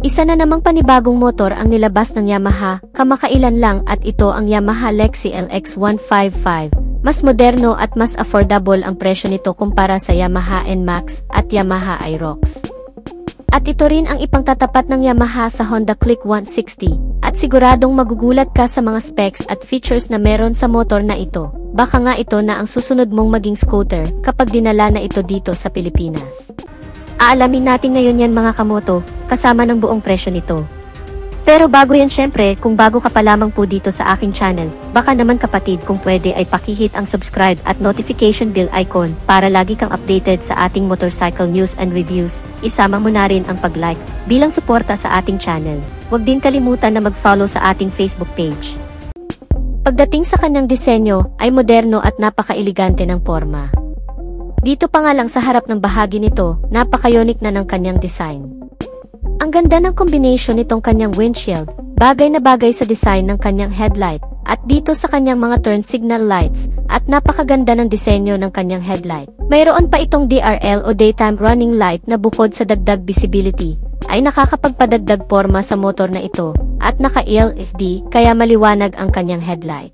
Isa na namang panibagong motor ang nilabas ng Yamaha, kamakailan lang at ito ang Yamaha Lexi LX155. Mas moderno at mas affordable ang presyo nito kumpara sa Yamaha NMAX at Yamaha Aerox. At ito rin ang ipangtatapat ng Yamaha sa Honda Click 160 at siguradong magugulat ka sa mga specs at features na meron sa motor na ito. Baka nga ito na ang susunod mong maging scooter kapag dinala na ito dito sa Pilipinas. Aalamin natin ngayon yan mga kamoto, kasama ng buong presyo nito. Pero bago yan syempre, kung bago ka pa lamang po dito sa aking channel, baka naman kapatid kung pwede ay pakihit ang subscribe at notification bell icon para lagi kang updated sa ating motorcycle news and reviews. Isama mo na rin ang pag-like bilang suporta sa ating channel. Huwag din kalimutan na mag-follow sa ating Facebook page. Pagdating sa kanyang disenyo, ay moderno at napaka-elegante ng forma. Dito pa nga lang sa harap ng bahagi nito, napaka-unique na ng kanyang design. Ang ganda ng combination nitong kanyang windshield, bagay na bagay sa design ng kanyang headlight, at dito sa kanyang mga turn signal lights, at napakaganda ng disenyo ng kanyang headlight. Mayroon pa itong DRL o daytime running light na bukod sa dagdag visibility, ay nakakapagpadagdag forma sa motor na ito, at naka-LED kaya maliwanag ang kanyang headlight.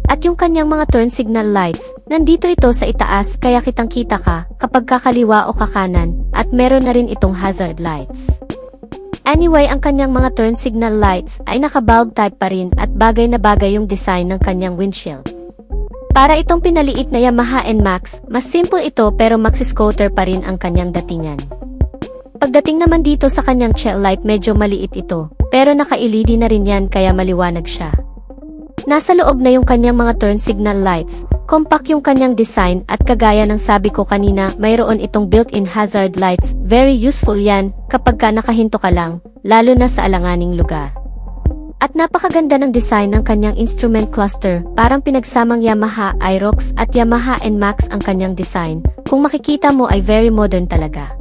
At yung kanyang mga turn signal lights, nandito ito sa itaas kaya kitang-kita ka kapag kakaliwa o kakanan, at meron na rin itong hazard lights. Anyway, ang kanyang mga turn signal lights ay naka-bulb type pa rin at bagay na bagay yung design ng kanyang windshield. Para itong pinaliit na Yamaha NMAX, mas simple ito pero maxi-scooter pa rin ang kanyang datingan. Pagdating naman dito sa kanyang tail light, medyo maliit ito, pero naka-LED na rin yan kaya maliwanag siya. Nasa loob na yung kanyang mga turn signal lights, compact yung kanyang design at kagaya ng sabi ko kanina, mayroon itong built-in hazard lights, very useful yan kapag ka nakahinto ka lang, lalo na sa alanganing lugar. At napakaganda ng design ng kanyang instrument cluster, parang pinagsamang Yamaha Aerox at Yamaha NMAX ang kanyang design, kung makikita mo ay very modern talaga.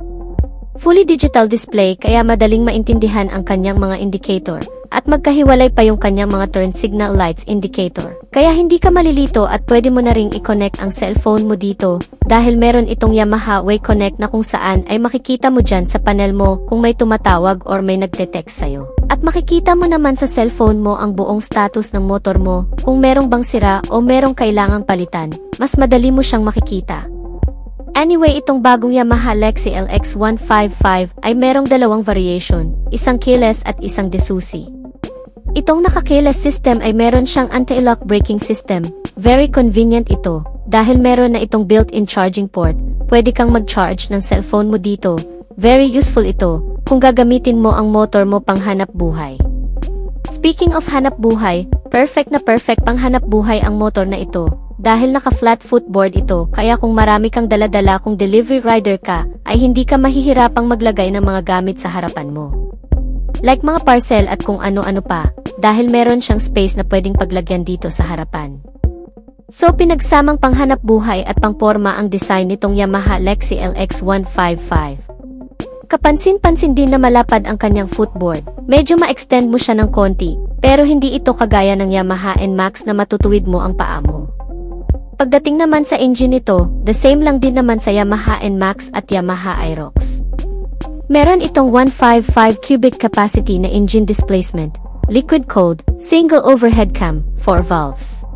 Fully digital display kaya madaling maintindihan ang kanyang mga indicator, at magkahiwalay pa yung kanyang mga turn signal lights indicator. Kaya hindi ka malilito at pwede mo na ring i-connect ang cellphone mo dito, dahil meron itong Yamaha Way Connect na kung saan ay makikita mo dyan sa panel mo kung may tumatawag or may nagte-text sa'yo. At makikita mo naman sa cellphone mo ang buong status ng motor mo, kung merong bang sira o merong kailangang palitan, mas madali mo siyang makikita. Anyway, itong bagong Yamaha Lexi LX155 ay merong dalawang variation, isang keyless at isang desusi. Itong naka-keyless system ay meron siyang anti-lock braking system. Very convenient ito, dahil meron na itong built-in charging port. Pwede kang mag-charge ng cellphone mo dito. Very useful ito, kung gagamitin mo ang motor mo pang hanap buhay. Speaking of hanap buhay, perfect na perfect pang hanap buhay ang motor na ito. Dahil naka-flat footboard ito, kaya kung marami kang dala-dala kung delivery rider ka, ay hindi ka mahihirapang maglagay ng mga gamit sa harapan mo. Like mga parcel at kung ano-ano pa, dahil meron siyang space na pwedeng paglagyan dito sa harapan. So pinagsamang panghanap buhay at pangporma ang design nitong Yamaha Lexi LX155. Kapansin-pansin din na malapad ang kanyang footboard. Medyo ma-extend mo siya ng konti, pero hindi ito kagaya ng Yamaha NMAX na matutuwid mo ang paa mo. Pagdating naman sa engine nito, the same lang din naman sa Yamaha NMAX at Yamaha Aerox. Meron itong 155 cubic capacity na engine displacement, liquid cooled, single overhead cam, 4 valves.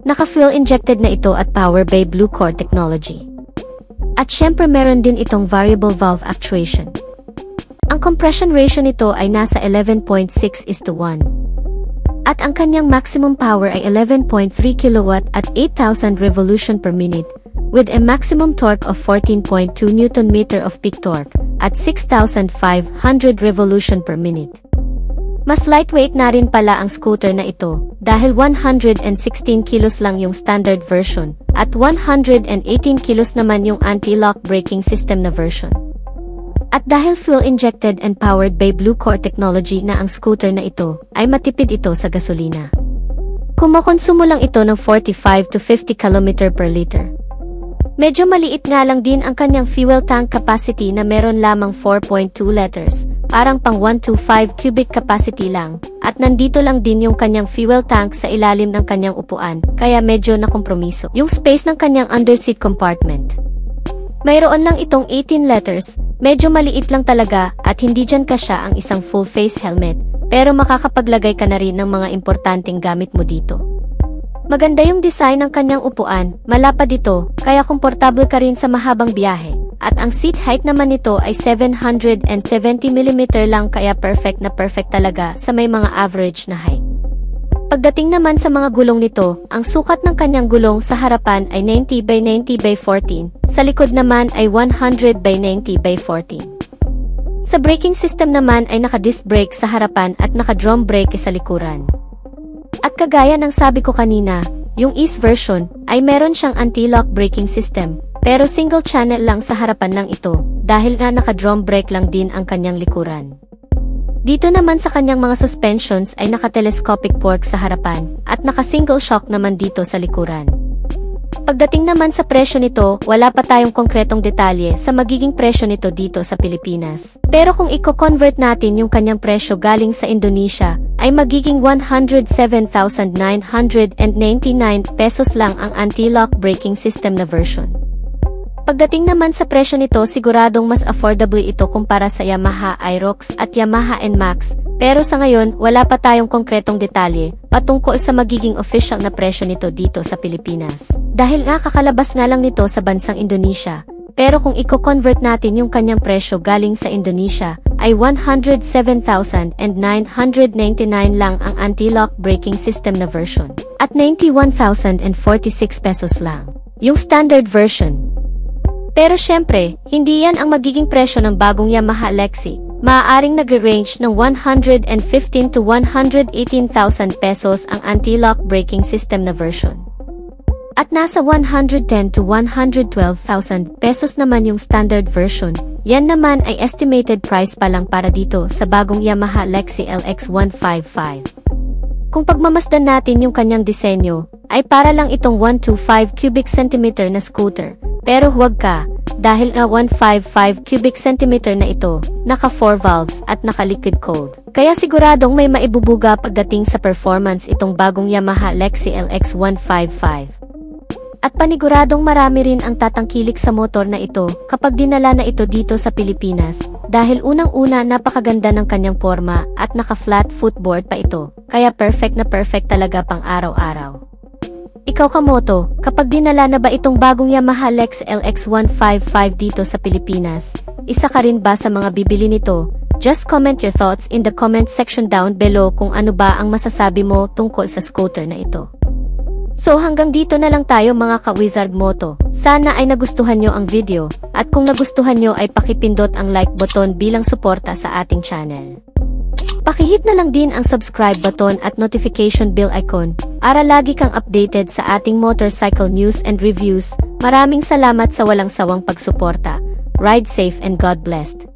Naka-fuel injected na ito at power by Blue Core technology. At syempre meron din itong variable valve actuation. Ang compression ratio nito ay nasa 11.6:1. At ang kanyang maximum power ay 11.3 kW at 8,000 revolution per minute, with a maximum torque of 14.2 Nm of peak torque, at 6,500 revolution per minute. Mas lightweight na rin pala ang scooter na ito, dahil 116 kilos lang yung standard version, at 118 kilos naman yung anti-lock braking system na version. At dahil fuel-injected and powered by Blue Core technology na ang scooter na ito, ay matipid ito sa gasolina. Kumokonsumo lang ito ng 45 to 50 km per liter. Medyo maliit nga lang din ang kanyang fuel tank capacity na meron lamang 4.2 liters, parang pang 125 cubic capacity lang, at nandito lang din yung kanyang fuel tank sa ilalim ng kanyang upuan, kaya medyo nakompromiso yung space ng kanyang underseat compartment. Mayroon lang itong 18 letters, medyo maliit lang talaga at hindi dyan kasya ang isang full face helmet, pero makakapaglagay ka na rin ng mga importanteng gamit mo dito. Maganda yung design ng kanyang upuan, malapad ito, kaya komportable ka rin sa mahabang biyahe, at ang seat height naman nito ay 770mm lang kaya perfect na perfect talaga sa may mga average na height. Pagdating naman sa mga gulong nito, ang sukat ng kanyang gulong sa harapan ay 90x90x14, sa likod naman ay 100x90x14. Sa braking system naman ay naka-disc brake sa harapan at naka-drum brake sa likuran. At kagaya ng sabi ko kanina, yung Ease version ay meron siyang anti-lock braking system, pero single channel lang sa harapan lang ito, dahil nga naka-drum brake lang din ang kanyang likuran. Dito naman sa kanyang mga suspensions ay naka-telescopic fork sa harapan, at naka-single shock naman dito sa likuran. Pagdating naman sa presyo nito, wala pa tayong konkretong detalye sa magiging presyo nito dito sa Pilipinas. Pero kung i-convert natin yung kanyang presyo galing sa Indonesia, ay magiging 107,999 pesos lang ang anti-lock braking system na version. Pagdating naman sa presyo nito, siguradong mas affordable ito kumpara sa Yamaha Aerox at Yamaha NMAX, pero sa ngayon wala pa tayong konkretong detalye patungkol sa magiging official na presyo nito dito sa Pilipinas. Dahil nga kakalabas nga lang nito sa bansang Indonesia, pero kung i-convert natin yung kanyang presyo galing sa Indonesia, ay 107,999 lang ang anti-lock braking system na version, at 91,046 pesos lang yung standard version. Pero syempre, hindi yan ang magiging presyo ng bagong Yamaha Lexi. Maaaring nagre-range ng 115 to 118,000 pesos ang anti-lock braking system na version. At nasa 110 to 112,000 pesos naman yung standard version. Yan naman ay estimated price pa lang para dito sa bagong Yamaha Lexi LX155. Kung pagmamasdan natin yung kanyang disenyo, ay para lang itong 125 cubic centimeter na scooter. Pero huwag ka, dahil nga 155 cubic centimeter na ito, naka 4 valves at naka liquid cooled. Kaya siguradong may maibubuga pagdating sa performance itong bagong Yamaha Lexi LX155. At paniguradong marami rin ang tatangkilik sa motor na ito kapag dinala na ito dito sa Pilipinas, dahil unang-una napakaganda ng kanyang forma at naka-flat footboard pa ito, kaya perfect na perfect talaga pang araw-araw. Ikaw kamoto, kapag dinala na ba itong bagong Yamaha Lexi LX155 dito sa Pilipinas, isa ka rin ba sa mga bibili nito? Just comment your thoughts in the comment section down below kung ano ba ang masasabi mo tungkol sa scooter na ito. So hanggang dito na lang tayo mga ka-Wizard Moto. Sana ay nagustuhan nyo ang video, at kung nagustuhan nyo ay pakipindot ang like button bilang suporta sa ating channel. Pakihit na lang din ang subscribe button at notification bell icon para lagi kang updated sa ating motorcycle news and reviews. Maraming salamat sa walang sawang pagsuporta. Ride safe and God blessed.